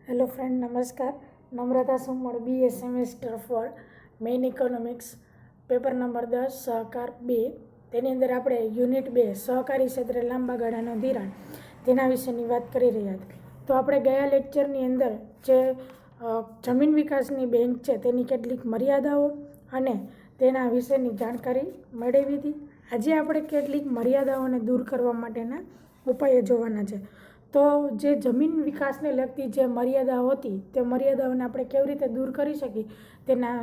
Hello friend, નમસ્કાર. Namrata Suman, BA semester four main economics, paper number 10 સહકાર 2. તેની અંદર આપણે યુનિટ 2 સહકારી ક્ષેત્રે લાંબા ગાળાનો ધિરાણ તેના વિશેની વાત કરી રહ્યા હતા. તો આપણે ગયા લેક્ચરની અંદર જે જમીન વિકાસની બેંક છે તેની કેટલીક મર્યાદાઓ અને તેના વિશેની જાણકારી મેળવી હતી. આજે આપણે કેટલીક મર્યાદાઓને દૂર કરવા માટેના ઉપાયો જોવાના છે. તો જે જમીન વિકાસને લગતી જે મર્યાદાઓ હતી તે મર્યાદાઓને આપણે કેવી રીતે દૂર કરી શકીએ તેના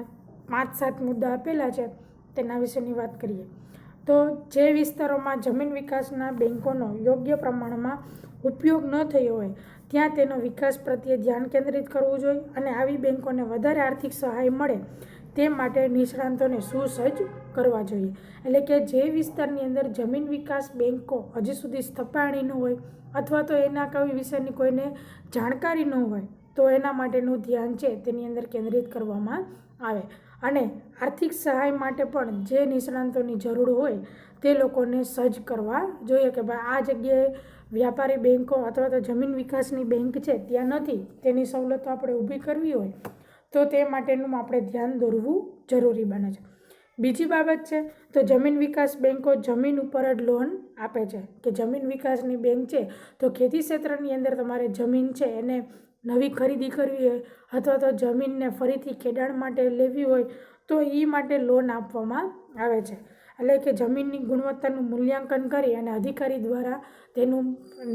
5-7 મુદ્દા આપેલા છે, તેના વિશેની વાત કરીએ. તો જે વિસ્તારોમાં જમીન વિકાસના બેંકોનો યોગ્ય પ્રમાણમાં ઉપયોગ ન થયો હોય ત્યાં તેનો વિકાસ પ્રત્યે ધ્યાન કેન્દ્રિત કરવું જોઈએ અને આવી બેંકોને વધારે આર્થિક સહાય મળે તે માટે નિષ્ણાતોને સુસજ્જ કરવા જોઈએ. એટલે કે જે વિસ્તારની અંદર જમીન વિકાસ બેંકો હજી સુધી સ્થપાણી ન હોય અથવા તો એના કોઈ વિશેની કોઈને જાણકારી ન હોય તો એના માટેનું ધ્યાન છે તેની અંદર કેન્દ્રિત કરવામાં આવે અને આર્થિક સહાય માટે પણ જે નિષ્ણાતોની જરૂર હોય તે લોકોને સજ્જ કરવા જોઈએ કે ભાઈ આ જગ્યાએ વ્યાપારી બેંકો અથવા તો જમીન વિકાસની બેંક છે ત્યાં નથી, તેની સવલતો આપણે ઊભી કરવી હોય તો તે માટેનું આપણે ધ્યાન દોરવું જરૂરી બને છે. બીજી બાબત છે તો જમીન વિકાસ બેંકો જમીન ઉપર જ લોન આપે છે કે જમીન વિકાસની બેંક છે તો ખેતી ક્ષેત્રની અંદર તમારે જમીન છે એને નવી ખરીદી કરવી હોય અથવા તો જમીનને ફરીથી ખેડાણ માટે લેવી હોય તો એ માટે લોન આપવામાં આવે છે. એટલે કે જમીનની ગુણવત્તાનું મૂલ્યાંકન કરી અને અધિકારી દ્વારા તેનું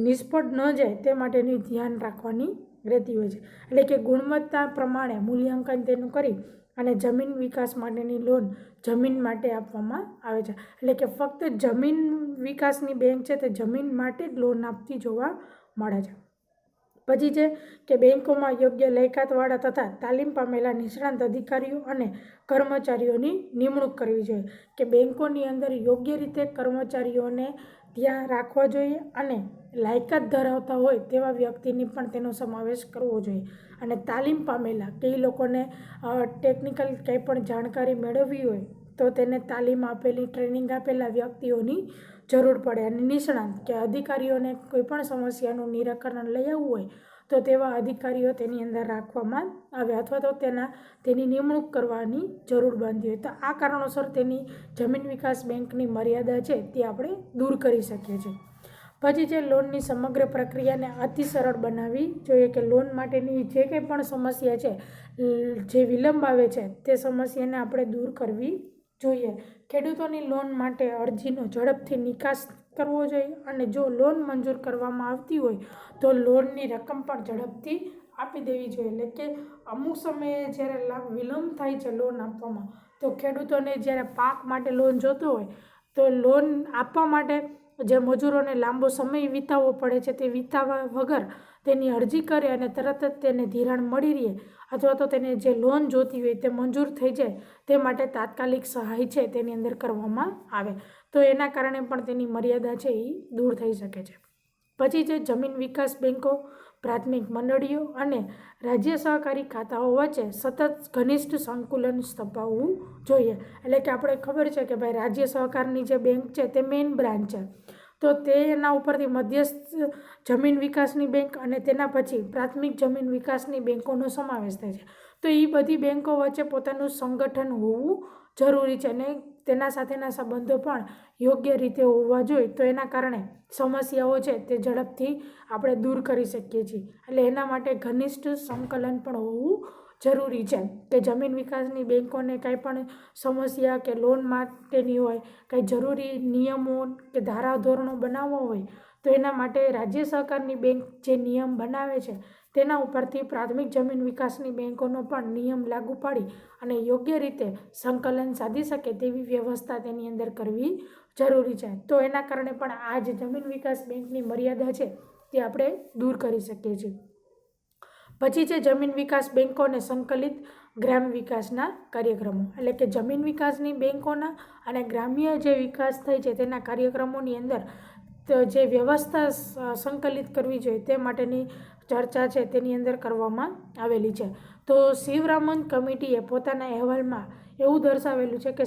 નિષ્ફળ ન જાય તે માટેનું ધ્યાન રાખવાની રહેતી હોય છે. એટલે કે ગુણવત્તા પ્રમાણે મૂલ્યાંકન તેનું કરી અને જમીન વિકાસ માટેની લોન જમીન માટે આપવામાં આવે છે. એટલે કે ફક્ત જમીન વિકાસની બેંક છે તે જમીન માટે જ લોન આપતી જોવા મળે છે. પછી છે કે બેંકોમાં યોગ્ય લાયકાતવાળા તથા તાલીમ પામેલા નિષ્ણાત અધિકારીઓ અને કર્મચારીઓની નિમણૂક કરવી જોઈએ કે બેંકોની અંદર યોગ્ય રીતે કર્મચારીઓને ત્યાં રાખવા જોઈએ અને લાયકાત ધરાવતા હોય તેવા વ્યક્તિની પણ તેનો સમાવેશ કરવો જોઈએ અને તાલીમ પામેલા કે એ લોકોને ટેકનિકલ કંઈ પણ જાણકારી મેળવવી હોય તો તેને તાલીમ આપેલી ટ્રેનિંગ આપેલા વ્યક્તિઓની જરૂર પડે અને નિષ્ણાત કે અધિકારીઓને કોઈ પણ સમસ્યાનું નિરાકરણ લઈ આવવું હોય તો તેવા અધિકારીઓ તેની અંદર રાખવામાં આવે અથવા તો તેની નિમણૂક કરવાની જરૂર બનતી હોય તો આ કારણોસર તેની જમીન વિકાસ બેંકની મર્યાદા છે તે આપણે દૂર કરી શકીએ છીએ. પછી જે લોનની સમગ્ર પ્રક્રિયાને અતિ સરળ બનાવવી જોઈએ કે લોન માટેની જે કંઈ પણ સમસ્યા છે, જે વિલંબ આવે છે તે સમસ્યાને આપણે દૂર કરવી જોઈએ. ખેડૂતોની લોન માટે અરજીનો ઝડપથી નિકાસ કરવો જોઈએ અને જો લોન મંજૂર કરવામાં આવતી હોય તો લોનની રકમ પણ ઝડપથી આપી દેવી જોઈએ. એટલે કે અમુક સમયે જ્યારે વિલંબ થાય છે લોન આપવામાં તો ખેડૂતોને જ્યારે પાક માટે લોન જોતો હોય તો લોન આપવા માટે જે મજૂરોને લાંબો સમય વિતાવવો પડે છે તે વિતાવવા વગર તેની અરજી કરે અને તરત જ તેને ધિરાણ મળી રહે અથવા તો તેને જે લોન જોતી હોય તે મંજૂર થઈ જાય તે માટે તાત્કાલિક સહાય છે તેની અંદર કરવામાં આવે તો એના કારણે પણ તેની મર્યાદા છે એ દૂર થઈ શકે છે. પછી જે જમીન વિકાસ બેંકો પ્રાથમિક મંડળીઓ અને રાજ્ય સહકારી ખાતાઓ વચ્ચે સતત ઘનિષ્ઠ સંકુલન સ્થપાવવું જોઈએ. એટલે કે આપણે ખબર છે કે ભાઈ રાજ્ય સહકારની જે બેંક છે તે મેઇન બ્રાન્ચ છે તો તેના ઉપરથી મધ્યસ્થ જમીન વિકાસની બેંક અને તેના પછી પ્રાથમિક જમીન વિકાસની બેંકોનો સમાવેશ થાય છે. તો એ બધી બેંકો વચ્ચે પોતાનું સંગઠન હોવું જરૂરી છે અને તેના સાથેના સંબંધો પણ યોગ્ય રીતે હોવા જોઈએ તો એના કારણે સમસ્યાઓ છે તે ઝડપથી આપણે દૂર કરી શકીએ છીએ. એટલે એના માટે ઘનિષ્ઠ સંકલન પણ હોવું જરૂરી છે કે જમીન વિકાસની બેંકોને કાંઈ પણ સમસ્યા કે લોન માટેની હોય, કંઈ જરૂરી નિયમો કે ધારાધોરણો બનાવવા હોય તો એના માટે રાજ્ય સહકારની બેંક જે નિયમ બનાવે છે તેના ઉપરથી પ્રાથમિક જમીન વિકાસની બેંકોનો પણ નિયમ લાગુ પાડી અને યોગ્ય રીતે સંકલન સાધી શકે તેવી વ્યવસ્થા તેની અંદર કરવી જરૂરી છે. તો એના કારણે પણ આ જે જમીન વિકાસ બેંકની મર્યાદા છે તે આપણે દૂર કરી શકીએ છીએ. પછી છે જમીન વિકાસ બેંકોને સંકલિત ગ્રામ વિકાસના કાર્યક્રમો. એટલે કે જમીન વિકાસની બેંકોના અને ગ્રામ્ય જે વિકાસ થાય છે તેના કાર્યક્રમોની અંદર જે વ્યવસ્થા સંકલિત કરવી જોઈએ તે માટેની ચર્ચા છે તેની અંદર કરવામાં આવેલી છે. તો શિવરામન કમિટીએ પોતાના અહેવાલમાં એવું દર્શાવેલું છે કે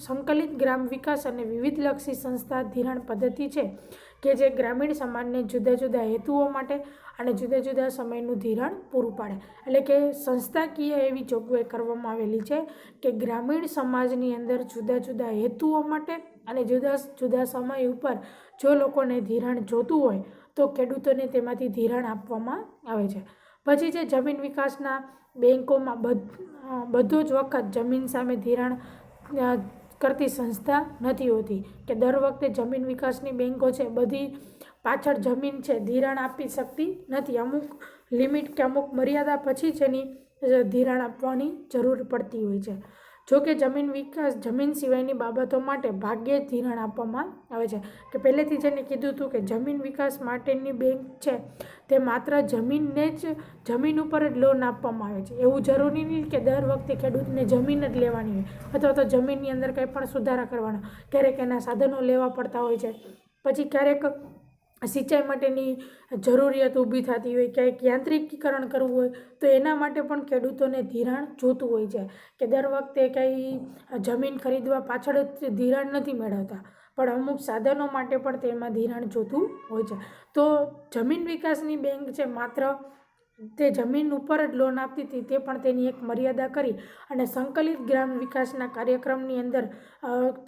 સંકલિત ગ્રામ વિકાસ અને વિવિધલક્ષી સંસ્થા ધિરાણ પદ્ધતિ છે કે જે ગ્રામીણ સમાજને જુદા જુદા હેતુઓ માટે અને જુદા જુદા સમયનું ધિરાણ પૂરું પાડે. એટલે કે સંસ્થાકીય એવી જોગવાઈ કરવામાં આવેલી છે કે ગ્રામીણ સમાજની અંદર જુદા જુદા હેતુઓ માટે અને જુદા જુદા સમય ઉપર જો લોકોને ધિરાણ જોતું હોય તો ખેડૂતોને તેમાંથી ધિરાણ આપવામાં આવે છે. પછી છે જમીન વિકાસના બેન્કોમાં બધો જ વખત જમીન સામે ધિરાણ કરતી સંસ્થા નથી હોતી કે દર વખતે જમીન વિકાસની બેન્કો છે બધી પાછળ જમીન છે ધિરાણ આપી શકતી નથી. અમુક લિમિટ કે અમુક મર્યાદા પછી જ એની ધિરાણ આપવાની જરૂર પડતી હોય છે. જોકે જમીન સિવાયની બાબતો માટે ભાગ્યે જ ધિરાણ આપવામાં આવે છે. કે પહેલેથી જેને કીધું હતું કે જમીન વિકાસ માટેની બેંક છે તે માત્ર જમીન ઉપર જ લોન આપવામાં આવે છે. એવું જરૂરી નહીં કે દર વખતે ખેડૂતને જમીન જ લેવાની હોય અથવા તો જમીનની અંદર કંઈ પણ સુધારા કરવાના. ક્યારેક એના સાધનો લેવા પડતા હોય છે, પછી ક્યારેક સિંચાઈ માટેની જરૂરિયાત ઊભી થતી હોય, ક્યાંક યાંત્રિકીકરણ કરવું હોય તો એના માટે પણ ખેડૂતોને ધિરાણ જોતું હોય છે. કે દર વખતે કંઈ જમીન ખરીદવા પાછળ જ ધિરાણ નથી મેળવતા, પણ અમુક સાધનો માટે પણ તેમાં ધિરાણ જોતું હોય છે. તો જમીન વિકાસની બેંક છે માત્ર તે જમીન ઉપર જ લોન આપતી હતી, તે પણ તેની એક મર્યાદા કરી અને સંકલિત ગ્રામ વિકાસના કાર્યક્રમની અંદર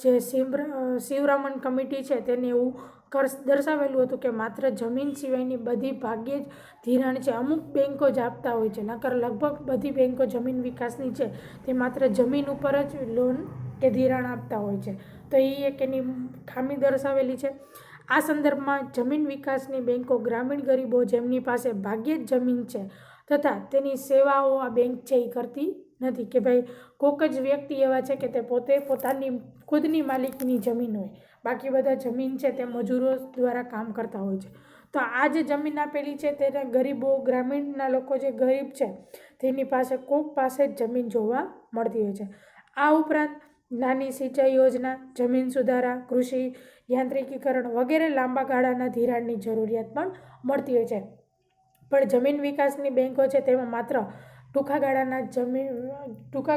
જે શિવરામન કમિટી છે તેને એવું દર્શાવેલું હતું કે માત્ર જમીન સિવાયની બધી ભાગ્યે જ ધિરાણ છે અમુક બેન્કો જ આપતા હોય છે. નકર લગભગ બધી બેન્કો જમીન વિકાસની છે તે માત્ર જમીન ઉપર જ લોન કે ધિરાણ આપતા હોય છે. તો એ એક એની ખામી દર્શાવેલી છે. આ સંદર્ભમાં જમીન વિકાસની બેન્કો ગ્રામીણ ગરીબો જેમની પાસે ભાગ્યે જ જમીન છે તથા તેની સેવાઓ આ બેંક છે એ કરતી નથી. કે ભાઈ કોઈક જ વ્યક્તિ એવા છે કે તે પોતે પોતાની ખુદની માલિકીની જમીન હોય, બાકી બધા જમીન છે તે મજૂરો દ્વારા કામ કરતા હોય છે. તો આ જે જમીન આપેલી છે તેના ગરીબો, ગ્રામીણના લોકો જે ગરીબ છે તેની પાસે કોઈક પાસે જ જમીન જોવા મળતી હોય છે. આ ઉપરાંત નાની સિંચાઈ યોજના, જમીન સુધારા, કૃષિ યાંત્રિકીકરણ વગેરે લાંબા ગાળાના ધિરાણની જરૂરિયાત પણ મળતી હોય છે. પણ જમીન વિકાસની બેન્કો છે તેમાં માત્ર ટૂંકા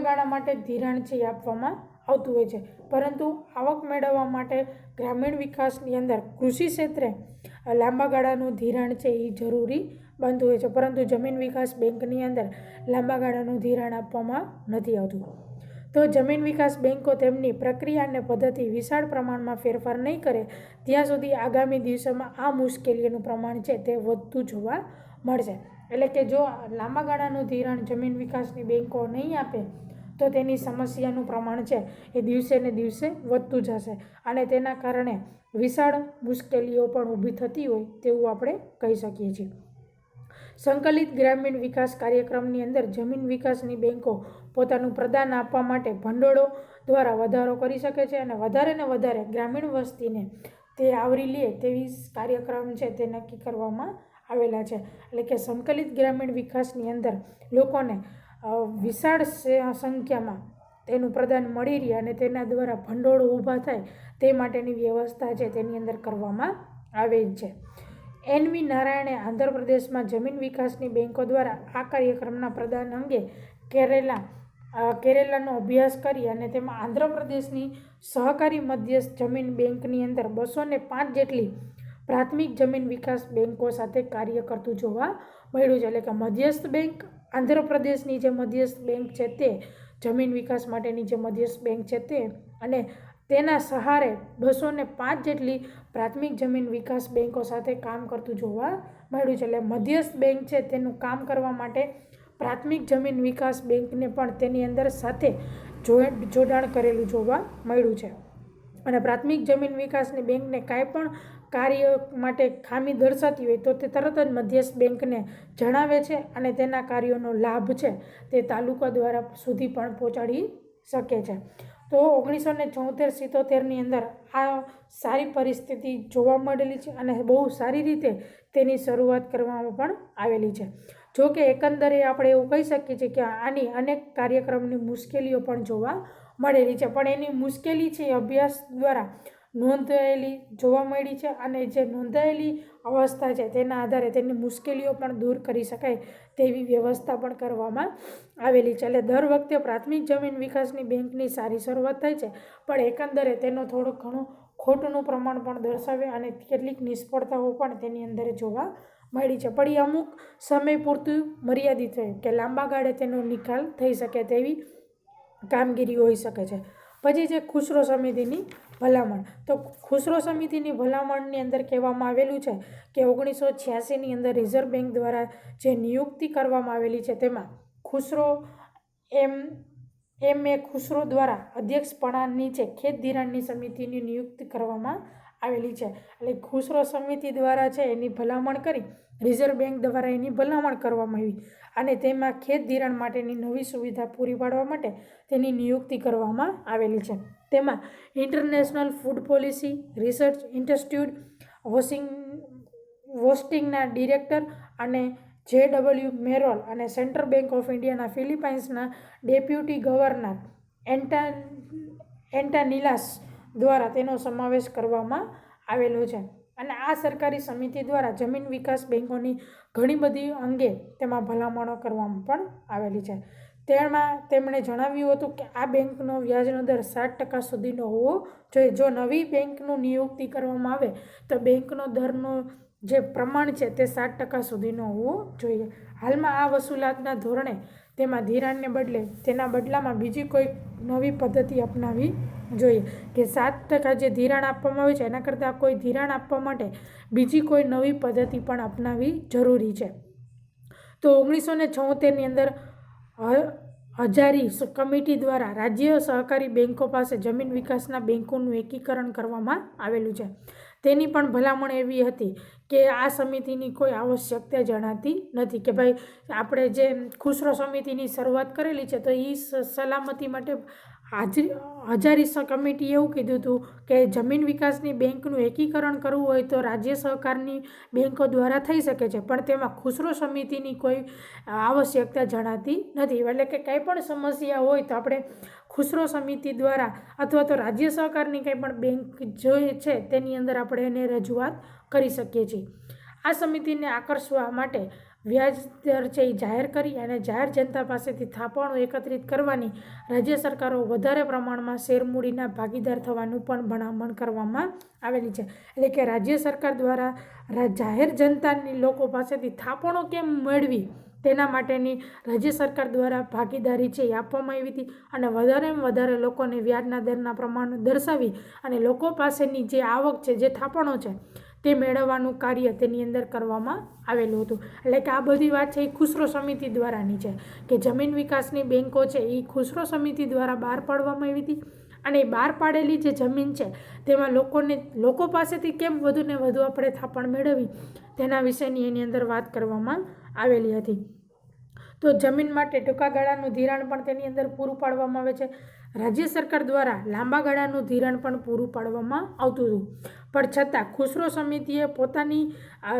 ગાળા માટે ધિરાણ છે આપવામાં આવતું હોય છે. પરંતુ આવક મેળવવા માટે ગ્રામીણ વિકાસની અંદર કૃષિ ક્ષેત્રે લાંબા ગાળાનું ધિરાણ છે એ જરૂરી બનતું હોય છે. પરંતુ જમીન વિકાસ બેંકની અંદર લાંબા ગાળાનું ધિરાણ આપવામાં નથી આવતું. તો જમીન વિકાસ બેન્કો તેમની પ્રક્રિયા અને પદ્ધતિ વિશાળ પ્રમાણમાં ફેરફાર નહીં કરે ત્યાં સુધી આગામી દિવસોમાં આ મુશ્કેલીઓનું પ્રમાણ છે તે વધતું જોવા મળશે. એટલે કે જો લાંબા ગાળાનું ધિરાણ જમીન વિકાસની બેન્કો નહીં આપે તો તેની સમસ્યાનું પ્રમાણ છે એ દિવસે ને દિવસે વધતું જશે અને તેના કારણે વિશાળ મુશ્કેલીઓ પણ ઊભી થતી હોય તેવું આપણે કહી શકીએ છીએ. સંકલિત ગ્રામીણ વિકાસ કાર્યક્રમની અંદર જમીન વિકાસની બેન્કો પોતાનું પ્રદાન આપવા માટે ભંડોળો દ્વારા વધારો કરી શકે છે અને વધારે ને વધારે ગ્રામીણ વસ્તીને તે આવરી લે તેવી કાર્યક્રમ છે તે નક્કી કરવામાં આવેલા છે. એટલે કે સંકલિત ગ્રામીણ વિકાસની અંદર લોકોને વિશાળ સંખ્યામાં તેનું પ્રદાન મળી રહે અને તેના દ્વારા ભંડોળો ઊભા થાય તે માટેની વ્યવસ્થા છે તેની અંદર કરવામાં આવે છે. એન.વી. નારાયણે આંધ્રપ્રદેશમાં જમીન વિકાસની બેન્કો દ્વારા આ કાર્યક્રમના પ્રદાન અંગે કેરેલાનો અભ્યાસ કરી અને તેમાં આંધ્રપ્રદેશની સહકારી મધ્યસ્થ જમીન બેન્કની અંદર 205 જેટલી પ્રાથમિક જમીન વિકાસ બેન્કો સાથે કાર્ય કરતું જોવા મળ્યું છે. એટલે કે મધ્યસ્થ બેન્ક, આંધ્રપ્રદેશની જે મધ્યસ્થ બેન્ક છે તે જમીન વિકાસ માટેની જે મધ્યસ્થ બેન્ક છે તે અને તેના સહારે 205 જેટલી પ્રાથમિક જમીન વિકાસ બેન્કો સાથે કામ કરતું જોવા મળ્યું છે. એટલે મધ્યસ્થ બેન્ક છે તેનું કામ કરવા માટે પ્રાથમિક જમીન વિકાસ બેન્કને પણ તેની અંદર સાથે જોડાણ કરેલું જોવા મળ્યું છે. અને પ્રાથમિક જમીન વિકાસની બેન્કને કાંઈ પણ કાર્ય માટે ખામી દર્શાતી હોય તો તે તરત જ મધ્યસ્થ બેન્કને જણાવે છે અને તેના કાર્યોનો લાભ છે તે તાલુકા દ્વારા સુધી પણ પહોંચાડી શકે છે. તો 1974-77ની અંદર આ સારી પરિસ્થિતિ જોવા મળેલી છે અને બહુ સારી રીતે તેની શરૂઆત કરવામાં પણ આવેલી છે. જો કે એકંદરે આપણે એવું કહી શકીએ છીએ કે આની અનેક કાર્યક્રમની મુશ્કેલીઓ પણ જોવા મળેલી છે, પણ એની મુશ્કેલી છે એ અભ્યાસ દ્વારા નોંધાયેલી જોવા મળી છે અને જે નોંધાયેલી અવસ્થા છે તેના આધારે તેની મુશ્કેલીઓ પણ દૂર કરી શકાય તેવી વ્યવસ્થા પણ કરવામાં આવેલી છે. એટલે દર વખતે પ્રાથમિક જમીન વિકાસની બેંકની સારી શરૂઆત થાય છે, પણ એકંદરે તેનો થોડોક ઘણો ખોટનું પ્રમાણ પણ દર્શાવે અને કેટલીક નિષ્ફળતાઓ પણ તેની અંદર જોવા મળી છે. પણ એ અમુક સમય પૂરતું મર્યાદિત હોય કે લાંબા ગાળે તેનો નિકાલ થઈ શકે તેવી કામગીરી હોઈ શકે છે. પછી છે ખુસરો સમિતિની ભલામણ. તો ખુસરો સમિતિની ભલામણની અંદર કહેવામાં આવેલું છે કે 1986ની અંદર રિઝર્વ બેંક દ્વારા જે નિયુક્તિ કરવામાં આવેલી છે તેમાં ખુસરો એ ખુસરો દ્વારા અધ્યક્ષપણા નીચે ખેત ધિરાણની સમિતિની નિયુક્તિ કરવામાં આવેલી છે. એટલે ખુસરો સમિતિ દ્વારા છે એની ભલામણ કરી રિઝર્વ બેંક દ્વારા એની ભલામણ કરવામાં આવી અને તેમાં ખેત ધિરાણ માટેની નવી સુવિધા પૂરી પાડવા માટે તેની નિયુક્તિ કરવામાં આવેલી છે. તેમાં international food policy research institute વોસ્ટિંગના ડિરેક્ટર અને JW મેરોલ અને સેન્ટ્રલ બેંક ઓફ ઇન્ડિયાના ફિલિપાઇન્સના ડેપ્યુટી ગવર્નર એન્ટાનિલાસ દ્વારા તેનો સમાવેશ કરવામાં આવેલો છે. અને આ સરકારી સમિતિ દ્વારા જમીન વિકાસ બેંકોની ઘણી બધી અંગે તેમાં ભલામણો કરવામાં પણ આવેલી છે. તેમાં તેમણે જણાવ્યું હતું કે આ બેંકનો વ્યાજનો દર 7% સુધીનો હોવો જોઈએ. જો નવી બેંકનું નિયુક્તિ કરવામાં આવે તો બેંકનો દરનો જે પ્રમાણ છે તે 7% સુધીનો હોવો જોઈએ. હાલમાં આ વસૂલાતના ધોરણે તેમાં ધિરાણને બદલે તેના બદલામાં બીજી કોઈ નવી પદ્ધતિ અપનાવી જોઈએ કે 7% જે ધિરાણ આપવામાં આવે છે એના કરતાં કોઈ ધિરાણ આપવા માટે બીજી કોઈ નવી પદ્ધતિ પણ અપનાવી જરૂરી છે. તો 1976ની અંદર હજારી કમિટી દ્વારા રાજ્ય સહકારી બેંકો પાસે જમીન વિકાસના બેંકોનું એકીકરણ કરવામાં આવેલું છે. તેની પણ ભલામણ એવી હતી કે આ સમિતિની કોઈ આવશ્યકતા જણાતી નથી કે ભાઈ આપણે જે ખુસરો સમિતિની શરૂઆત કરેલી છે તો એ સલામતી માટે હજારી કમિટીએ એવું કીધું હતું કે જમીન વિકાસની બેંકનું એકીકરણ કરવું હોય તો રાજ્ય સહકારની બેંકો દ્વારા થઈ શકે છે, પણ તેમાં ખુસરો સમિતિની કોઈ આવશ્યકતા જણાતી નથી. એટલે કે કંઈ પણ સમસ્યા હોય તો આપણે ખુસરો સમિતિ દ્વારા અથવા તો રાજ્ય સહકારની કંઈ પણ બેંક જોઈએ છે તેની અંદર આપણે એને રજૂઆત કરી શકીએ છીએ. આ સમિતિને આકર્ષવા માટે વ્યાજ દર છે એ જાહેર કરી અને જાહેર જનતા પાસેથી થાપણો એકત્રિત કરવાની રાજ્ય સરકારો વધારે પ્રમાણમાં શેરમૂડીના ભાગીદાર થવાનું પણ ભલામણ કરવામાં આવેલી છે. એટલે કે રાજ્ય સરકાર દ્વારા જાહેર જનતાની લોકો પાસેથી થાપણો કેમ મેળવી તેના માટેની રાજ્ય સરકાર દ્વારા ભાગીદારી છે એ આપવામાં આવી હતી અને વધારેમાં વધારે લોકોને વ્યાજના દરના પ્રમાણ દર્શાવી અને લોકો પાસેની જે આવક છે જે થાપણો છે તે મેળવવાનું કાર્ય તેની અંદર કરવામાં આવેલું હતું. એટલે કે આ બધી વાત છે એ ખુસરો સમિતિ દ્વારાની છે કે જમીન વિકાસની બેંકો છે એ ખુસરો સમિતિ દ્વારા બહાર પાડવામાં આવી હતી અને એ બહાર પાડેલી જે જમીન છે તેમાં લોકો પાસેથી કેમ વધુને વધુ આપણે થાપણ મેળવી તેના વિશેની એની અંદર વાત કરવામાં આવેલી હતી. તો જમીન માટે ટૂંકા ગાળાનું ધિરાણ પણ તેની અંદર પૂરું પાડવામાં આવે છે. રાજ્ય સરકાર દ્વારા લાંબા ગાળાનું ધિરાણ પણ પૂરું પાડવામાં આવતું હતું, પણ છતાં ખુસરો સમિતિએ પોતાની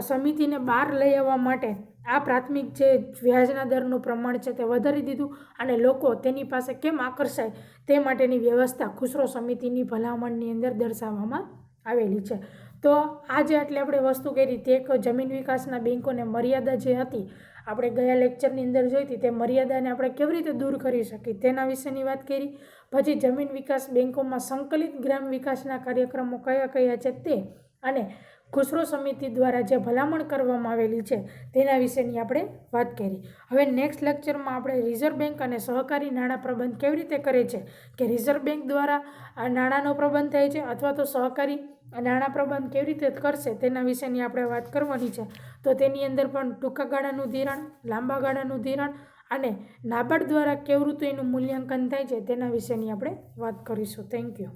સમિતિને બહાર લઈ આવવા માટે આ પ્રાથમિક જે વ્યાજના દરનું પ્રમાણ છે તે વધારી દીધું અને લોકો તેની પાસે કેમ આકર્ષાય તે માટેની વ્યવસ્થા ખુસરો સમિતિની ભલામણની અંદર દર્શાવવામાં આવેલી છે. તો આજે આટલી આપણે વસ્તુ કરી તે એક જમીન વિકાસના બેંકોને મર્યાદા જે હતી આપણે ગયા લેક્ચરની અંદર જોઈ હતી તે મર્યાદાને આપણે કેવી રીતે દૂર કરી શકીએ તેના વિશેની વાત કરી. પછી જમીન વિકાસ બેંકોમાં સંકલિત ગ્રામ વિકાસના કાર્યક્રમો કયા કયા છે તે અને ખુસરો સમિતિ દ્વારા જે ભલામણ કરવામાં આવેલી છે તેના વિશેની આપણે વાત કરી. હવે નેક્સ્ટ લેક્ચરમાં આપણે રિઝર્વ બેંક અને સહકારી નાણાં પ્રબંધ કેવી રીતે કરે છે કે રિઝર્વ બેંક દ્વારા નાણાંનો પ્રબંધ થાય છે અથવા તો સહકારી નાણાં પ્રબંધ કેવી રીતે કરશે તેના વિશેની આપણે વાત કરવાની છે. તો તેની અંદર પણ ટૂંકા ગાળાનું ધિરાણ, લાંબા ગાળાનું ધિરાણ અને નાબાર્ડ દ્વારા કેવું રીતે એનું મૂલ્યાંકન થાય છે તેના વિશેની આપણે વાત કરીશું. Thank you.